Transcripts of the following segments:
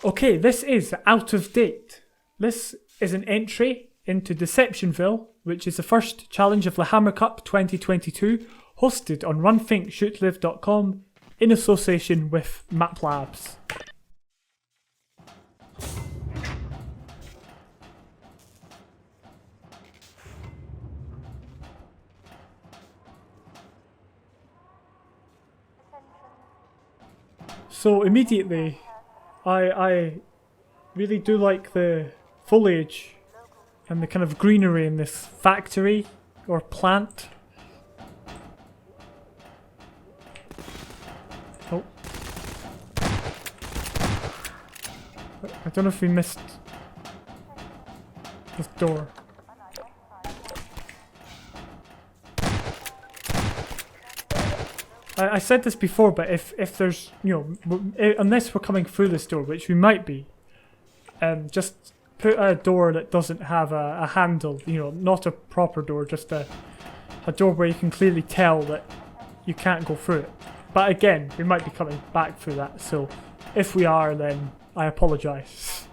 Okay, this is out of date. This is an entry into DeceptionVille, which is the first challenge of the Hammer Cup 2022, hosted on runthinkshootlive.com in association with Map Labs. So immediately, I really do like the foliage and the kind of greenery in this factory or plant. Oh. I don't know if we missed this door. I said this before, but if there's, you know, unless we're coming through this door, which we might be, just put a door that doesn't have a handle, you know, not a proper door, just a door where you can clearly tell that you can't go through it. But again, we might be coming back through that, so if we are, then I apologise.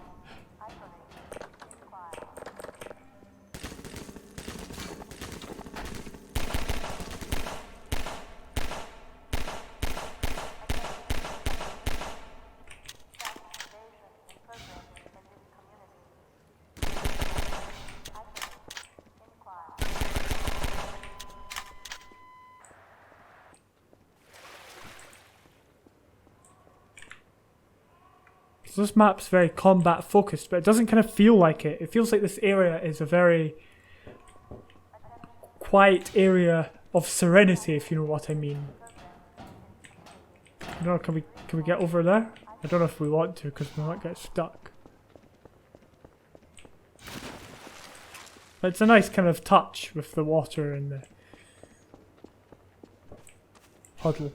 So this map's very combat focused, but it doesn't kind of feel like it. It feels like this area is a very quiet area of serenity, if you know what I mean. I don't know, can we get over there? I don't know if we want to, because we might get stuck. But it's a nice kind of touch with the water and the puddle.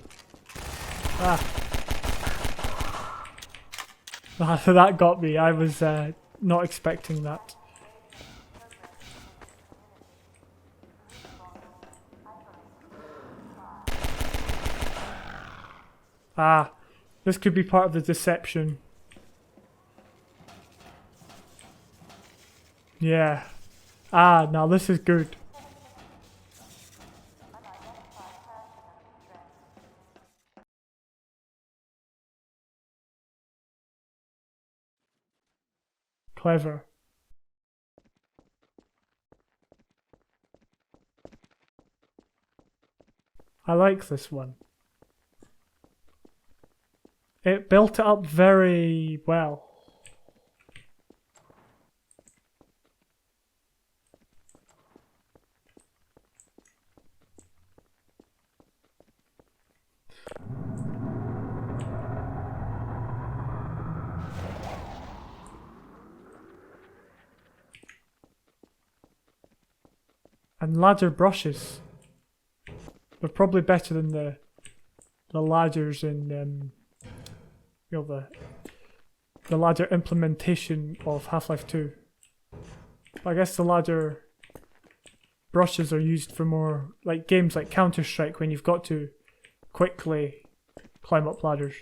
Ah. That got me. I was not expecting that. Ah, this could be part of the deception. Yeah. Ah, now this is good. Clever. I like this one. It built it up very well. And ladder brushes. They're probably better than the ladders in you know, the ladder implementation of Half-Life 2. But I guess the ladder brushes are used for more like games like Counter-Strike when you've got to quickly climb up ladders.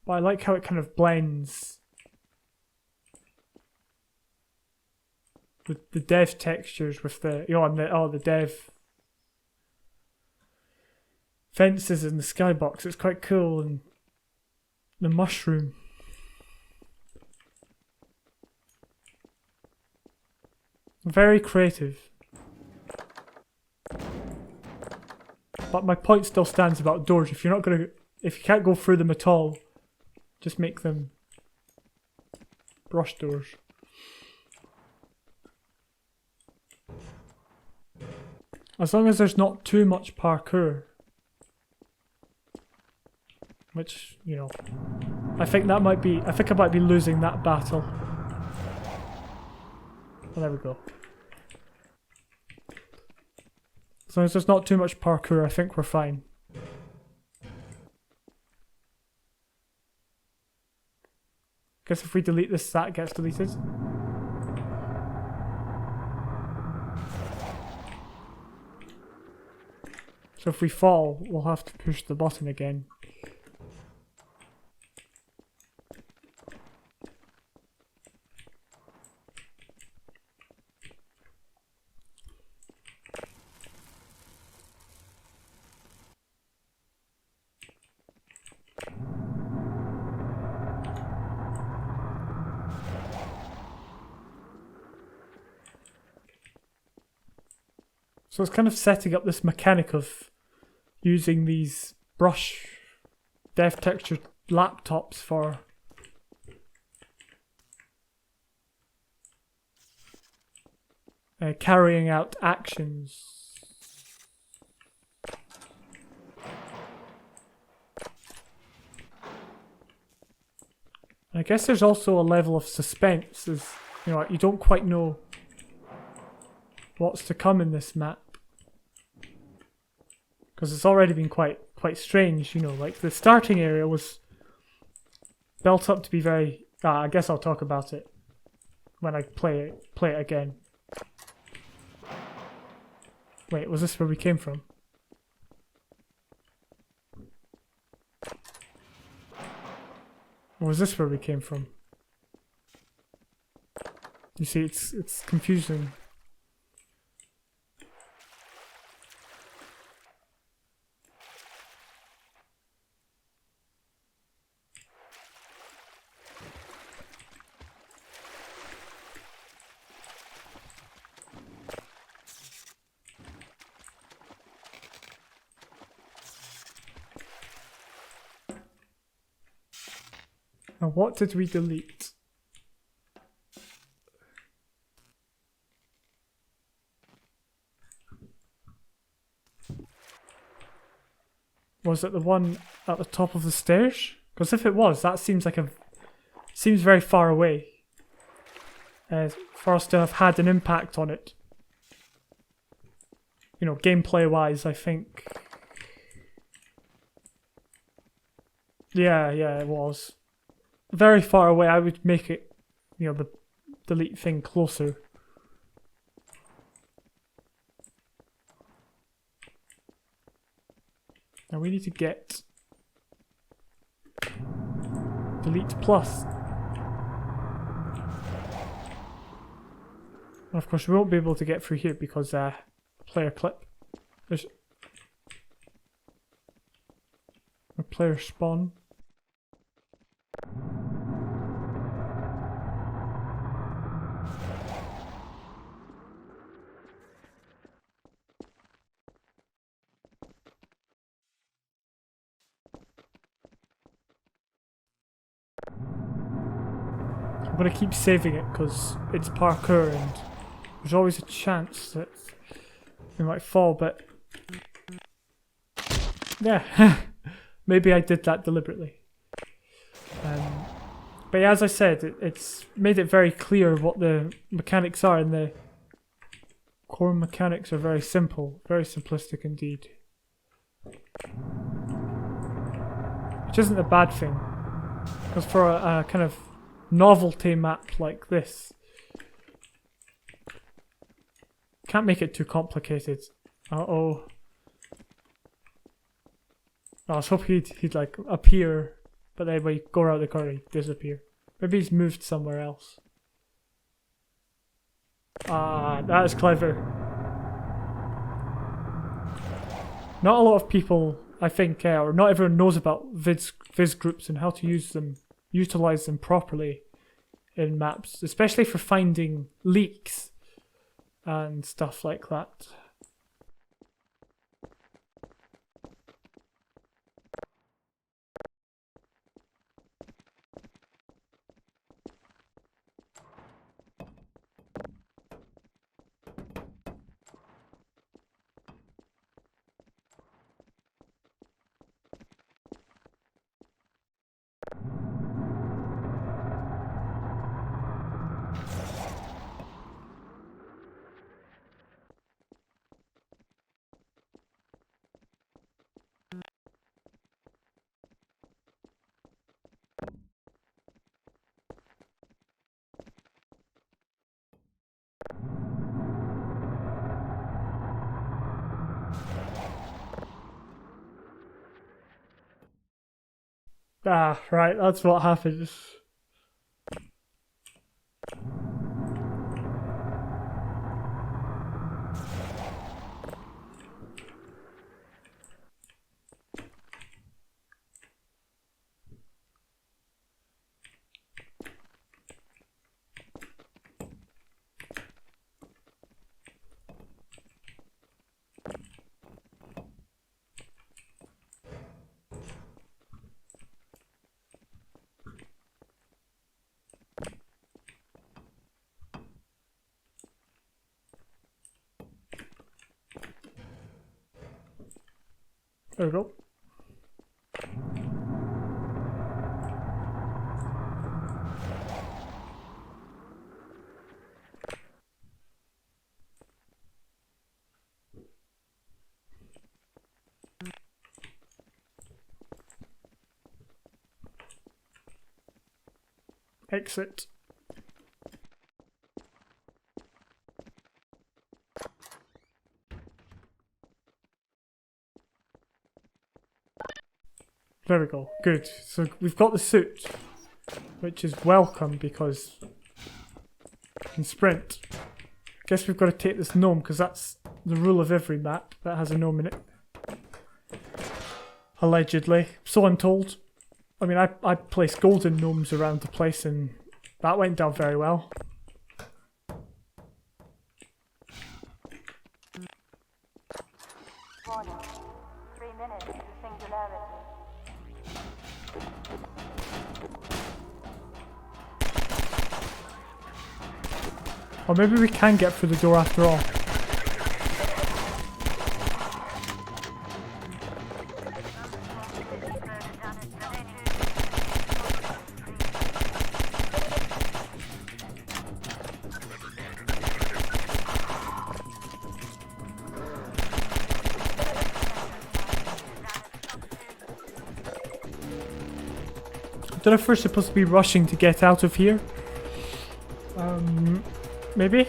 But I like how it kind of blends the dev textures with the, you know, and the dev fences in the skybox. It's quite cool, and the mushroom. Very creative. But my point still stands about doors. If you can't go through them at all, just make them brush doors. As long as there's not too much parkour. Which, you know, I think I might be losing that battle. Well, there we go. As long as there's not too much parkour, I think we're fine. Guess if we delete this, that gets deleted. So if we fall, we'll have to push the button again. So it's kind of setting up this mechanic of using these brush dev texture laptops for carrying out actions. I guess there's also a level of suspense, as you know, you don't quite know what's to come in this map. Because it's already been quite strange, you know, like the starting area was built up to be very... I guess I'll talk about it when I play it again. Wait, was this where we came from? Or was this where we came from? You see, it's confusing. Now, what did we delete? Was it the one at the top of the stairs? Because if it was, that seems very far away. For us to have had an impact on it. You know, gameplay-wise, I think. Yeah, it was. Very far away, I would make it, you know, the delete thing closer. Now we need to get delete plus. And of course we won't be able to get through here because player clip. There's a player spawn. I'm going to keep saving it because it's parkour and there's always a chance that we might fall, but yeah, maybe I did that deliberately. But yeah, as I said, it's made it very clear what the mechanics are, and the core mechanics are very simple, very simplistic indeed. Which isn't a bad thing, because for a kind of novelty map like this, can't make it too complicated. Uh-oh. I was hoping he'd like appear, but then when you go around the corner, he'd disappear. Maybe he's moved somewhere else. Ah, that is clever. Not a lot of people, I think, or not everyone knows about viz groups and how to use them, utilize them properly in maps, especially for finding leaks and stuff like that. Ah, right, that's what happens. There we go. Exit. There we go. Good. So we've got the suit, which is welcome because we can sprint. Guess we've got to take this gnome because that's the rule of every map that has a gnome in it. Allegedly. So I'm told. I mean, I placed golden gnomes around the place and that went down very well. Warning. 3 minutes to singularity. Or maybe we can get through the door after all. I don't know if we're supposed to be rushing to get out of here. Maybe?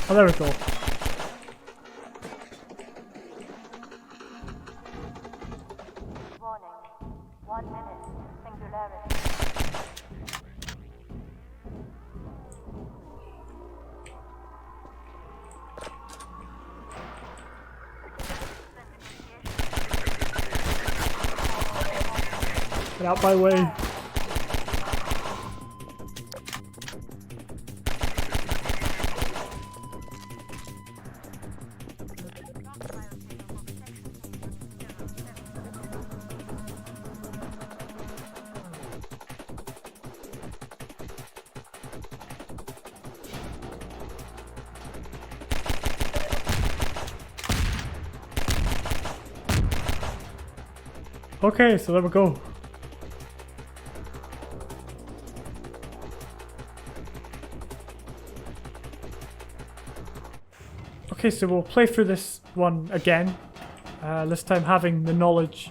Oh, there we go. Warning. 1 minute to singularity. Get out my way. Okay, so there we go. Okay, so we'll play through this one again. This time having the knowledge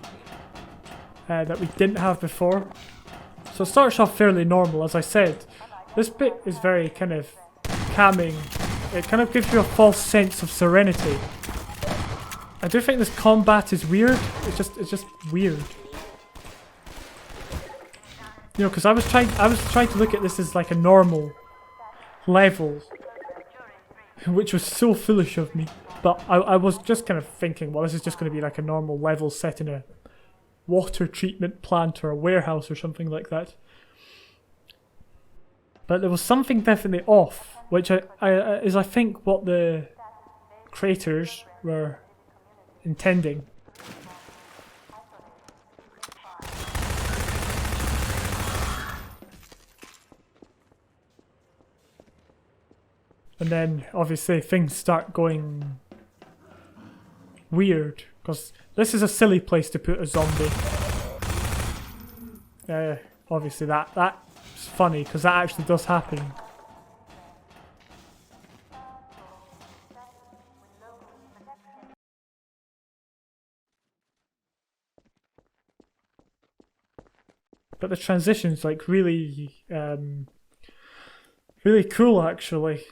that we didn't have before. So it starts off fairly normal, as I said. This bit is very kind of calming. It kind of gives you a false sense of serenity. I do think this combat is weird. It's just weird. You know, because I was trying to look at this as like a normal level, which was so foolish of me. But I was just kind of thinking, well, this is just going to be like a normal level set in a water treatment plant or a warehouse or something like that. But there was something definitely off, which is I think what the creators were intending. And then obviously things start going weird, because this is a silly place to put a zombie. Obviously that's funny, because that actually does happen. But the transition's like really, really cool actually.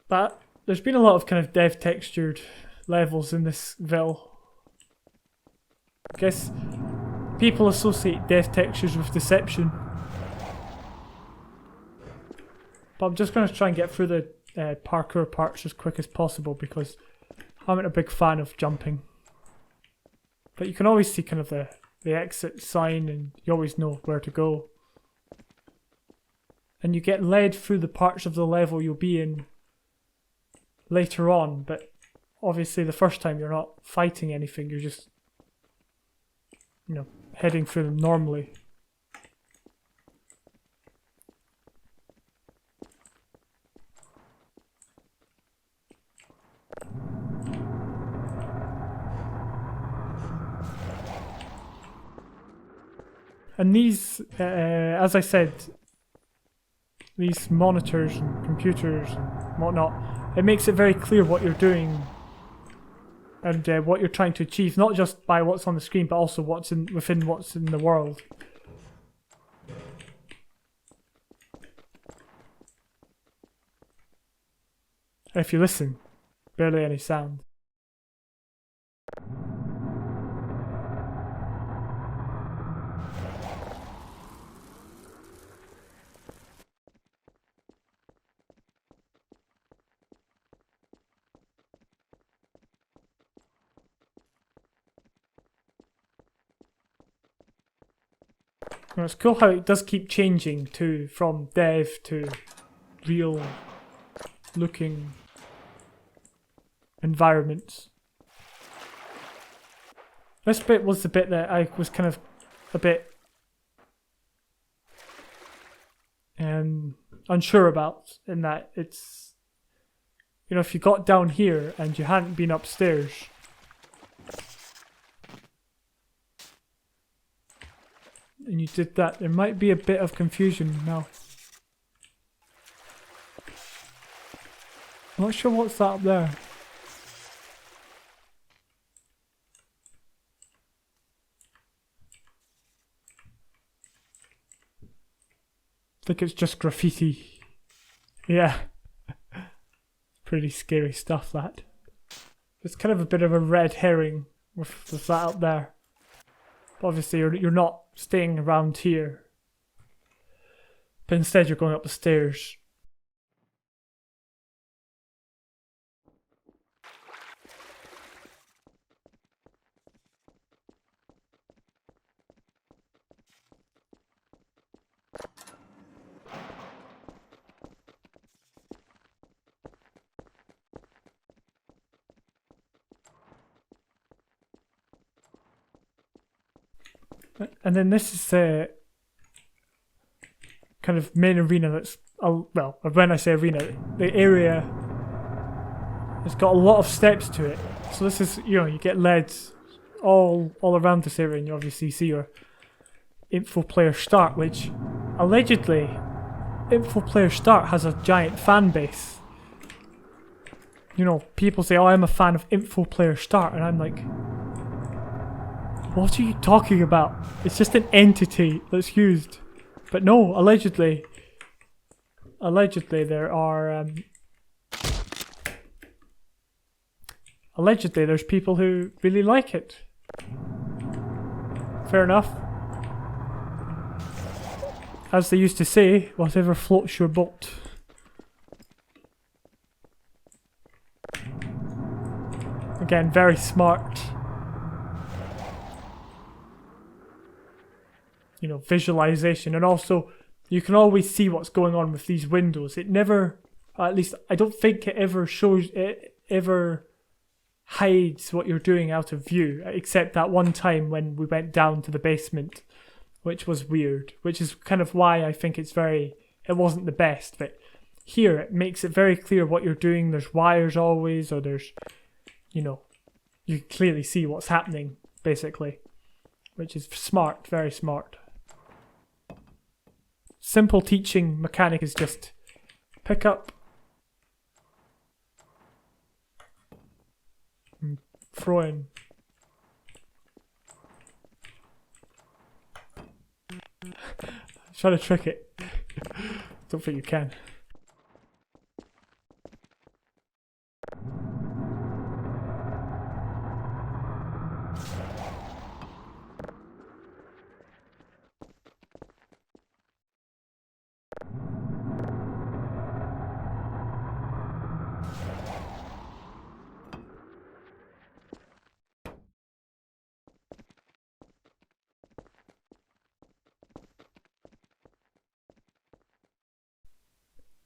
But there's been a lot of kind of dev textured levels in this Ville. I guess people associate dev textures with deception. But I'm just going to try and get through the parkour parts as quick as possible because I'm not a big fan of jumping. But you can always see kind of the exit sign and you always know where to go. And you get led through the parts of the level you'll be in later on, but obviously the first time you're not fighting anything, you're just, you know, heading through them normally. And these, as I said, these monitors and computers and whatnot, it makes it very clear what you're doing and what you're trying to achieve, not just by what's on the screen, but also what's within what's in the world. If you listen, barely any sound. Well, it's cool how it does keep changing too, from dev to real looking environments. This bit was the bit that I was kind of a bit unsure about, in that it's, you know, if you got down here and you hadn't been upstairs, and you did that, there might be a bit of confusion now. I'm not sure what's that up there. I think it's just graffiti. Yeah. Pretty scary stuff, that. It's kind of a bit of a red herring with that up there. But obviously you're not staying around here. But instead you're going up the stairs. And then this is the kind of main arena that's, well, when I say arena, the area has got a lot of steps to it. So this is, you know, you get led all around this area, and you obviously see your info player start, which allegedly info player start has a giant fan base. You know, people say, oh, I'm a fan of info player start, and I'm like, what are you talking about? It's just an entity that's used. But no, allegedly there are allegedly there's people who really like it. fair enough. As they used to say, whatever floats your boat. Again, very smart. You know, visualization, and also you can always see what's going on with these windows. It never, at least I don't think it ever shows, it ever hides what you're doing out of view, except that one time when we went down to the basement, which was weird, which is kind of why I think it wasn't the best, but here it makes it very clear what you're doing. There's wires always, or there's, you know, you can clearly see what's happening, basically, which is smart, very smart. Simple teaching mechanic is just pick up and throw in. Try to trick it. Don't think you can.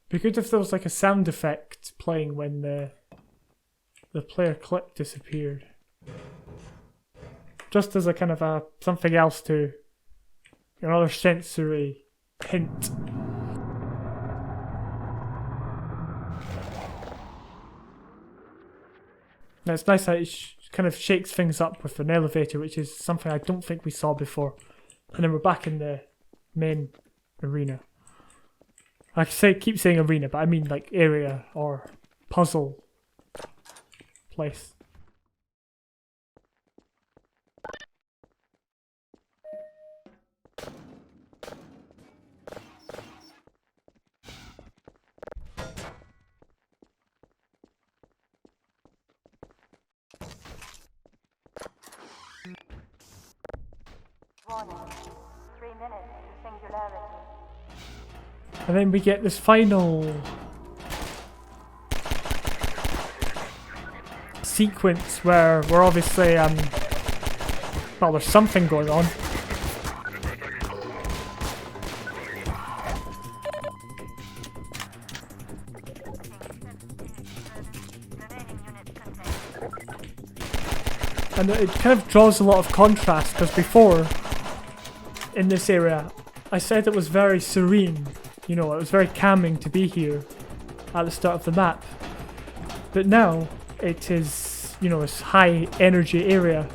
Be good if there was like a sound effect playing when the player clip disappeared. Just as a kind of a something else to another sensory hint. Now it's nice that it kind of shakes things up with an elevator, which is something I don't think we saw before. And then we're back in the main arena. I keep saying arena, but I mean like area or puzzle place. Warning. 3 minutes to singularity. And then we get this final sequence where we're obviously, well, there's something going on. And it kind of draws a lot of contrast, because before, in this area, I said it was very serene. You know, it was very calming to be here at the start of the map. But now, it is, you know, this high energy area.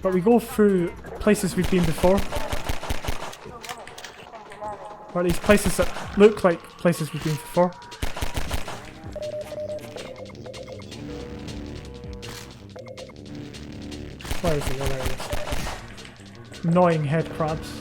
But we go through places we've been before. Or at least places that look like places we've been before. Where is it? Oh, there it is. Annoying head crabs.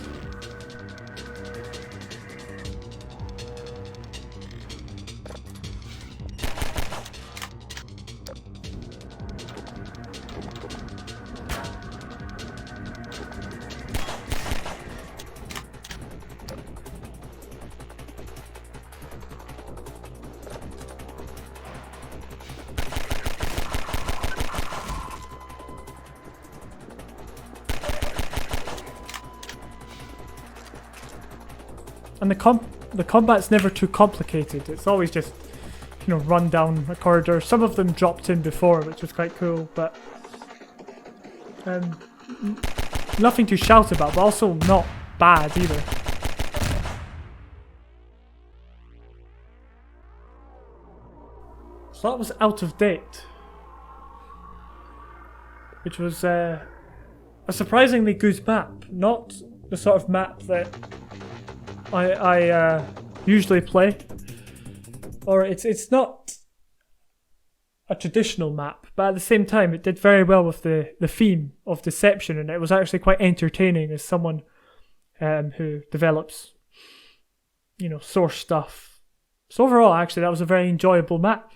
And the combat's never too complicated. It's always just, you know, run down a corridor. Some of them dropped in before, which was quite cool, but nothing to shout about, but also not bad either. So that was Out of Date, which was a surprisingly good map. Not the sort of map that I usually play, or it's not a traditional map, but at the same time it did very well with the theme of deception, and it was actually quite entertaining as someone who develops, source stuff. So overall, actually, that was a very enjoyable map.